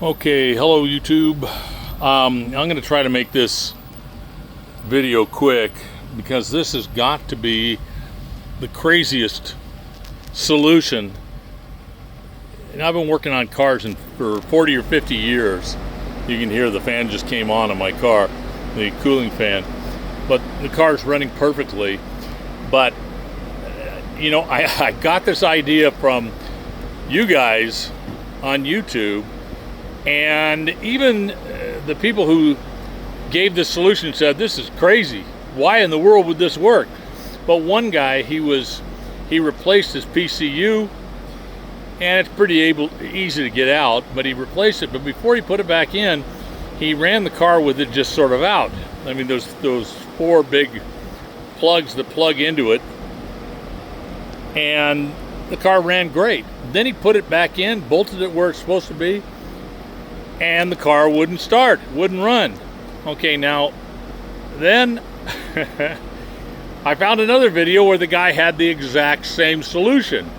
Okay, hello YouTube. I'm going to try to make this video quick because this has got to be the craziest solution. And I've been working on cars for 40 or 50 years. You can hear the fan just came on in my car, the cooling fan. But the car's running perfectly. But, you know, I got this idea from you guys on YouTube. And even the people who gave this solution said, this is crazy. Why in the world would this work? But one guy, he replaced his PCU, and it's pretty easy to get out, but he replaced it. But before he put it back in, he ran the car with it just sort of out. I mean, those four big plugs that plug into it, and the car ran great. Then he put it back in, bolted it where it's supposed to be, and the car wouldn't start, wouldn't run. Okay, now, then I found another video where the guy had the exact same solution.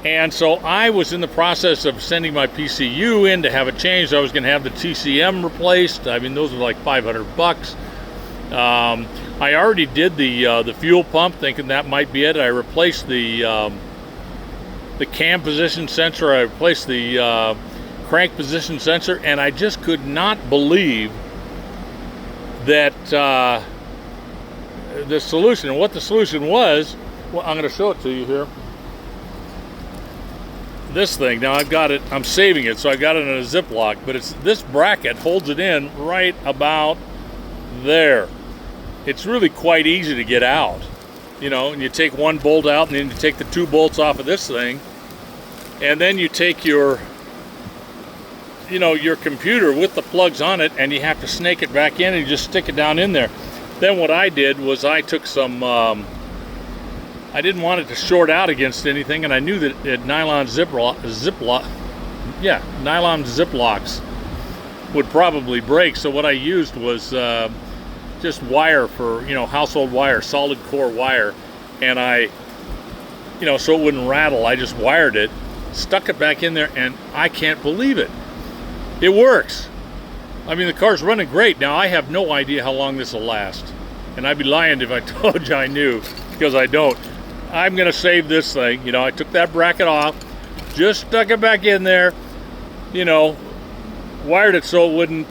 And so I was in the process of sending my PCU in to have it changed. I was going to have the TCM replaced. I mean, those were like $500. I already did the fuel pump, thinking that might be it. I replaced the cam position sensor. I replaced the crank position sensor, and I just could not believe that the solution, and what the solution was, well, I'm going to show it to you here. This thing, now I've got it, I'm saving it, so I got it in a Ziploc, but it's this bracket holds it in right about there. It's really quite easy to get out, you know, and you take one bolt out, and then you take the two bolts off of this thing, and then you take your computer with the plugs on it, and you have to snake it back in and you just stick it down in there. Then what I did was I took some, I didn't want it to short out against anything, and I knew that nylon Ziplocs would probably break. So what I used was just wire for, household wire, solid core wire, and so it wouldn't rattle. I just wired it, stuck it back in there, and I can't believe it. It works. I mean, the car's running great. Now, I have no idea how long this will last. And I'd be lying if I told you I knew, because I don't. I'm going to save this thing. I took that bracket off, just stuck it back in there, wired it so it wouldn't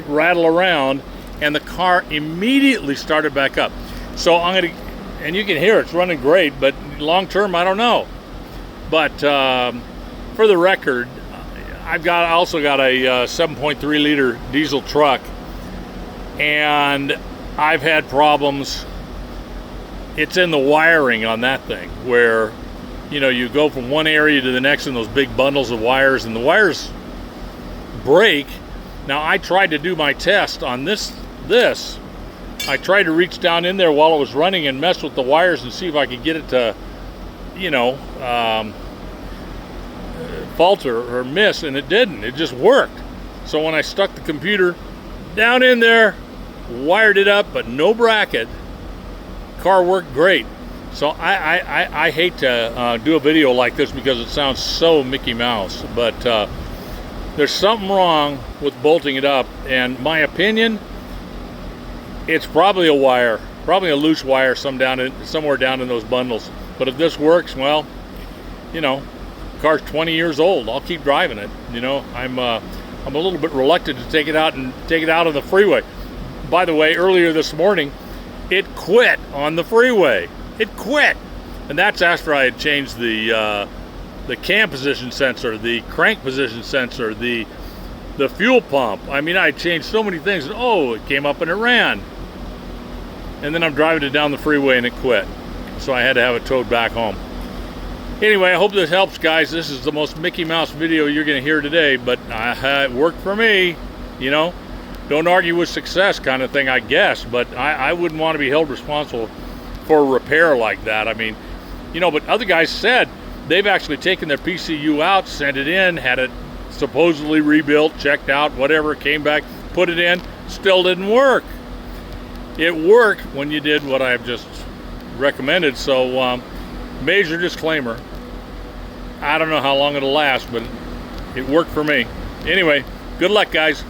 rattle around, and the car immediately started back up. So I'm going to, and you can hear it's running great, but long term, I don't know. But for the record, I also got a 7.3 liter diesel truck, and I've had problems. It's in the wiring on that thing where, you go from one area to the next in those big bundles of wires, and the wires break. Now, I tried to do my test on this. I tried to reach down in there while it was running and mess with the wires and see if I could get it to, falter or miss, and it didn't. It just worked. So when I stuck the computer down in there, wired it up, but no bracket, car worked great. So I hate to do a video like this because it sounds so Mickey Mouse, but there's something wrong with bolting it up, and my opinion, it's probably a wire, probably a loose wire somewhere down in those bundles. But if this works, well, car's 20 years old. I'll keep driving it. I'm a little bit reluctant to take it out on the freeway. By the way, earlier this morning, it quit on the freeway. It quit, and that's after I had changed the cam position sensor, the crank position sensor, the fuel pump. I mean, I changed so many things. It came up and it ran, and then I'm driving it down the freeway and it quit. So I had to have it towed back home. Anyway, I hope this helps, guys. This is the most Mickey Mouse video you're going to hear today, but it worked for me. Don't argue with success kind of thing, I guess, but I wouldn't want to be held responsible for a repair like that. I mean, but other guys said they've actually taken their PCU out, sent it in, had it supposedly rebuilt, checked out, whatever, came back, put it in, still didn't work. It worked when you did what I've just recommended. So major disclaimer, I don't know how long it'll last, but it worked for me. Anyway, good luck, guys.